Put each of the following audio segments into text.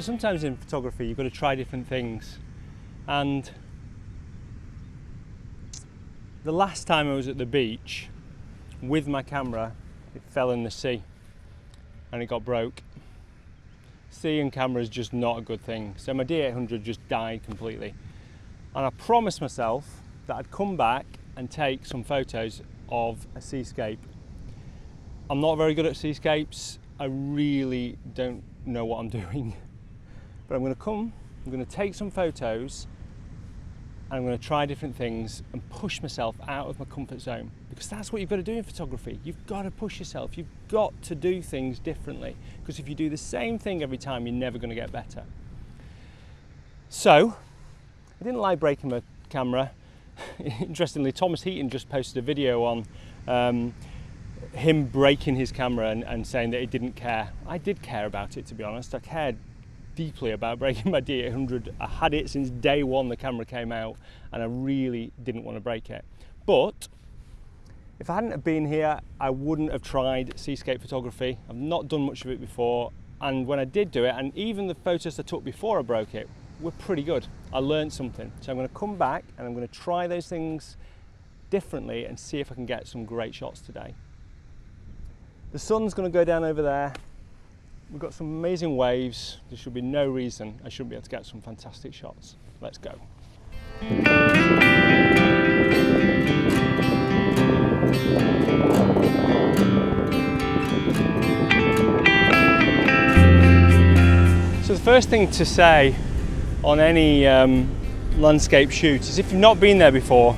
So sometimes in photography you've got to try different things, and the last time I was at the beach with my camera, it fell in the sea and it got broke. Sea and camera is just not a good thing. So my D800 just died completely. And I promised myself that I'd come back and take some photos of a seascape. I'm not very good at seascapes. I really don't know what I'm doing. But I'm going to take some photos, and I'm going to try different things and push myself out of my comfort zone, because that's what you've got to do in photography. You've got to push yourself. You've got to do things differently, because if you do the same thing every time, you're never going to get better. So I didn't like breaking my camera. Interestingly, Thomas Heaton just posted a video on him breaking his camera and saying that he didn't care. I did care about it, to be honest. I cared deeply about breaking my D800. I had it since day one the camera came out, and I really didn't want to break it. But if I hadn't have been here, I wouldn't have tried seascape photography. I've not done much of it before, and when I did do it, and even the photos I took before I broke it, were pretty good. I learned something. So I'm going to come back and I'm going to try those things differently and see if I can get some great shots today. The sun's going to go down over there. We've got some amazing waves. There should be no reason I shouldn't be able to get some fantastic shots. Let's go. So the first thing to say on any landscape shoot is, if you've not been there before,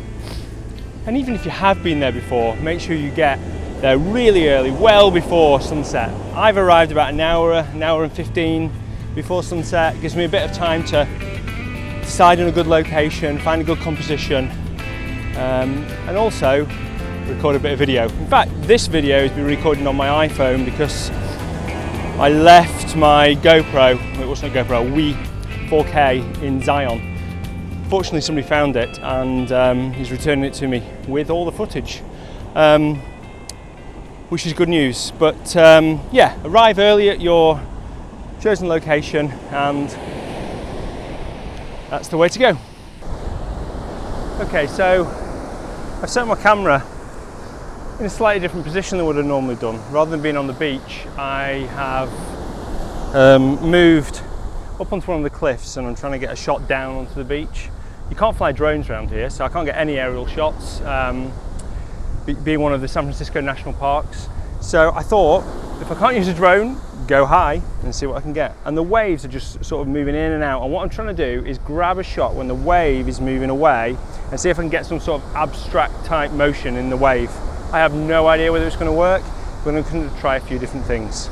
and even if you have been there before, make sure you get there really early, well before sunset. I've arrived about an hour and 15 before sunset. It gives me a bit of time to decide on a good location, find a good composition, and also record a bit of video. In fact, this video has been recorded on my iPhone because I left my GoPro, it wasn't a GoPro, a Wii 4K in Zion. Fortunately, somebody found it and he's returning it to me with all the footage. Which is good news. But yeah, arrive early at your chosen location, and that's the way to go. Okay, so I've set my camera in a slightly different position than what I'd normally done. Rather than being on the beach, I have moved up onto one of the cliffs, and I'm trying to get a shot down onto the beach. You can't fly drones around here, so I can't get any aerial shots. Being one of the San Francisco national parks. So I thought, if I can't use a drone, go high and see what I can get. And the waves are just sort of moving in and out, and what I'm trying to do is grab a shot when the wave is moving away and see if I can get some sort of abstract type motion in the wave. I have no idea whether it's going to work, but I'm going to try a few different things.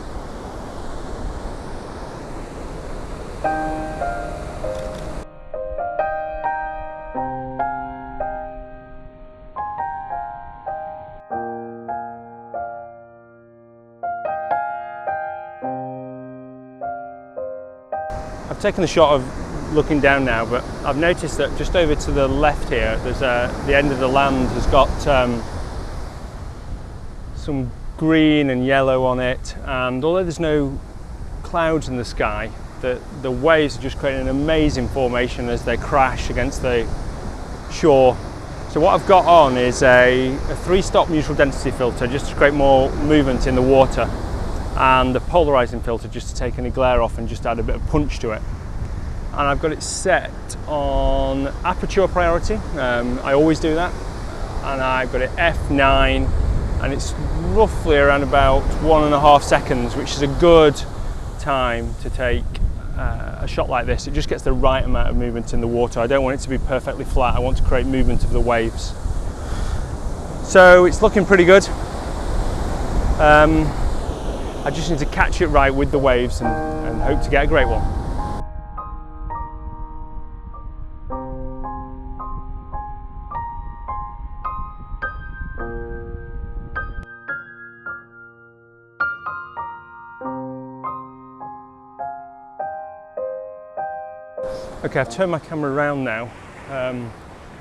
I've taken the shot of looking down now, but I've noticed that just over to the left here, there's the end of the land has got some green and yellow on it, and although there's no clouds in the sky, the waves are just creating an amazing formation as they crash against the shore. So what I've got on is a 3-stop neutral density filter, just to create more movement in the water, and the polarizing filter just to take any glare off and just add a bit of punch to it. And I've got it set on aperture priority. I always do that, and I've got it f9, and it's roughly around about 1.5 seconds, which is a good time to take a shot like this. It just gets the right amount of movement in the water. I don't want it to be perfectly flat. I want to create movement of the waves. So it's looking pretty good. I just need to catch it right with the waves and hope to get a great one. Okay, I've turned my camera around now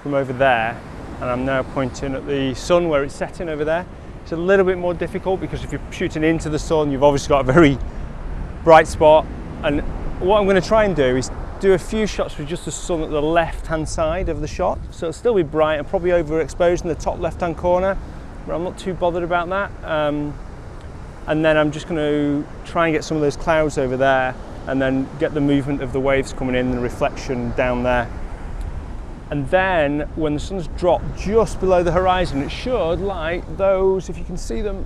from over there, and I'm now pointing at the sun where it's setting over there. It's a little bit more difficult because if you're shooting into the sun, you've obviously got a very bright spot, and what I'm going to try and do is do a few shots with just the sun at the left-hand side of the shot. So it'll still be bright and probably overexposed in the top left-hand corner, but I'm not too bothered about that. And then I'm just going to try and get some of those clouds over there and then get the movement of the waves coming in and the reflection down there. And then when the sun's dropped just below the horizon, it should light those, if you can see them,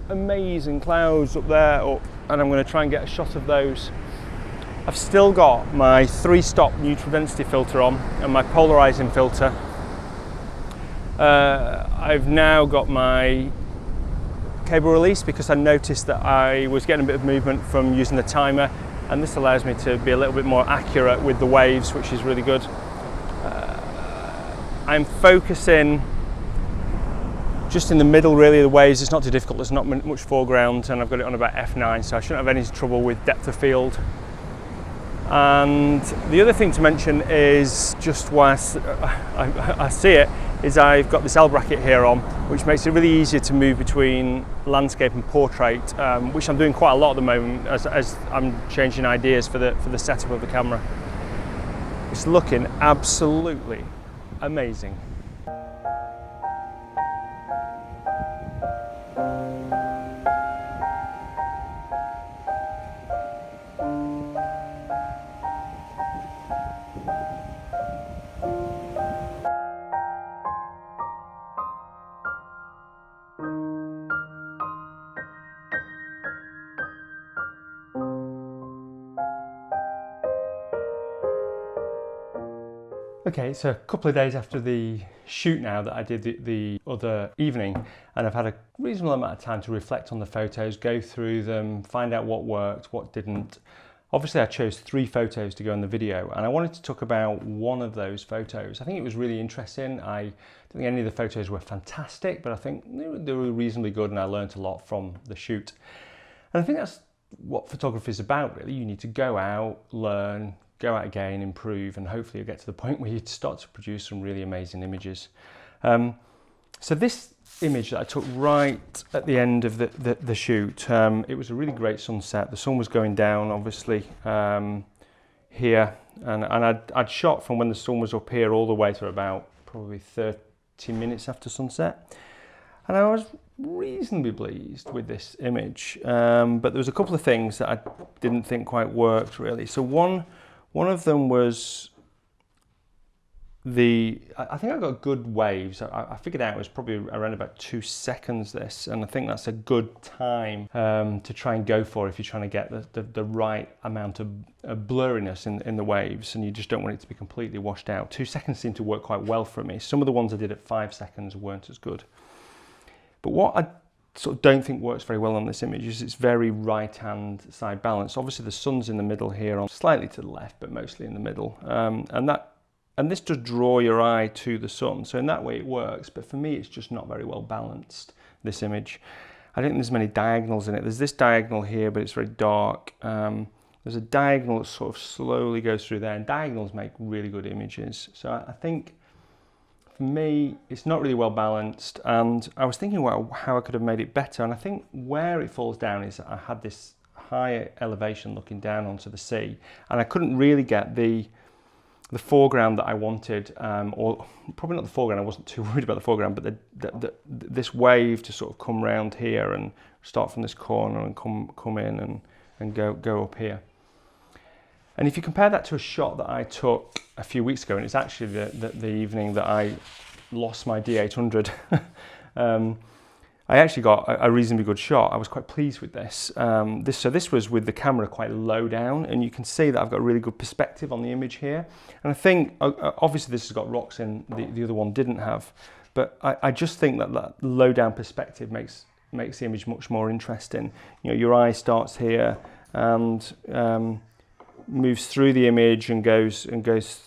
amazing clouds up there, and I'm going to try and get a shot of those. I've still got my 3-stop neutral density filter on and my polarizing filter. I've now got my cable release because I noticed that I was getting a bit of movement from using the timer, and this allows me to be a little bit more accurate with the waves, which is really good. I'm focusing just in the middle really of the waves. It's not too difficult, there's not much foreground, and I've got it on about f9, so I shouldn't have any trouble with depth of field. And the other thing to mention is just why I see it, is I've got this L bracket here on, which makes it really easier to move between landscape and portrait, which I'm doing quite a lot at the moment as I'm changing ideas for the setup of the camera. It's looking absolutely amazing. Okay, so a couple of days after the shoot now that I did the other evening, and I've had a reasonable amount of time to reflect on the photos, go through them, find out what worked, what didn't. Obviously I chose 3 photos to go in the video, and I wanted to talk about one of those photos. I think it was really interesting. I don't think any of the photos were fantastic, but I think they were reasonably good, and I learned a lot from the shoot. And I think that's what photography is about, really. You need to go out, learn, go out again, improve, and hopefully you'll get to the point where you start to produce some really amazing images. So this image that I took right at the end of the shoot, it was a really great sunset. The sun was going down, obviously, here, and I'd shot from when the sun was up here all the way to about probably 30 minutes after sunset. And I was reasonably pleased with this image, but there was a couple of things that I didn't think quite worked, really. So one of them was I think I got good waves. I figured out it was probably around about 2 seconds this, and I think that's a good time to try and go for if you're trying to get the right amount of blurriness in the waves, and you just don't want it to be completely washed out. 2 seconds seemed to work quite well for me. Some of the ones I did at 5 seconds weren't as good. But what I sort of don't think works very well on this image is it's very right-hand side balance. Obviously the sun's in the middle here, on slightly to the left, but mostly in the middle. And this does draw your eye to the sun, so in that way it works, but for me it's just not very well balanced, this image. I don't think there's many diagonals in it. There's this diagonal here, but it's very dark. There's a diagonal that sort of slowly goes through there, and diagonals make really good images. So I think for me, it's not really well balanced, and I was thinking about how I could have made it better, and I think where it falls down is I had this higher elevation looking down onto the sea, and I couldn't really get the foreground that I wanted, or probably not the foreground. I wasn't too worried about the foreground, but this wave to sort of come round here and start from this corner and come in and go up here. And if you compare that to a shot that I took a few weeks ago, and it's actually the evening that I lost my D800, I actually got a reasonably good shot. I was quite pleased with this. So this was with the camera quite low down, and you can see that I've got a really good perspective on the image here. And I think, obviously this has got rocks in, the other one didn't have, but I just think that low down perspective makes the image much more interesting. You know, your eye starts here and moves through the image and goes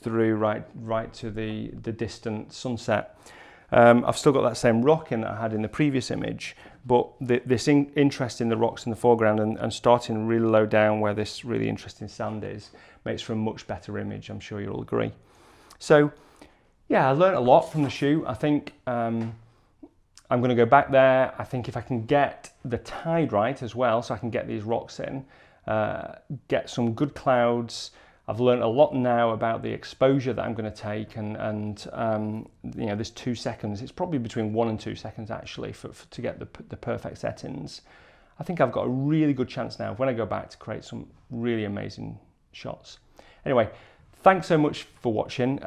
through right to the distant sunset. I've still got that same rock in that I had in the previous image, but this interest in the rocks in the foreground and starting really low down where this really interesting sand is makes for a much better image. I'm sure you'll agree. So yeah, I learned a lot from the shoot. I think I'm going to go back there. I think if I can get the tide right as well, so I can get these rocks in, get some good clouds. I've learned a lot now about the exposure that I'm going to take, and you know, this 2 seconds, it's probably between 1 and 2 seconds actually to get the perfect settings. I think I've got a really good chance now when I go back to create some really amazing shots. Anyway, thanks so much for watching.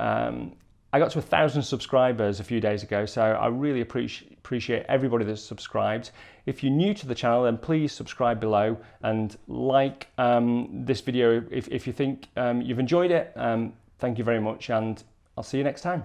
I got to 1,000 subscribers a few days ago, so I really appreciate everybody that's subscribed. If you're new to the channel, then please subscribe below and like this video if you think you've enjoyed it. Thank you very much, and I'll see you next time.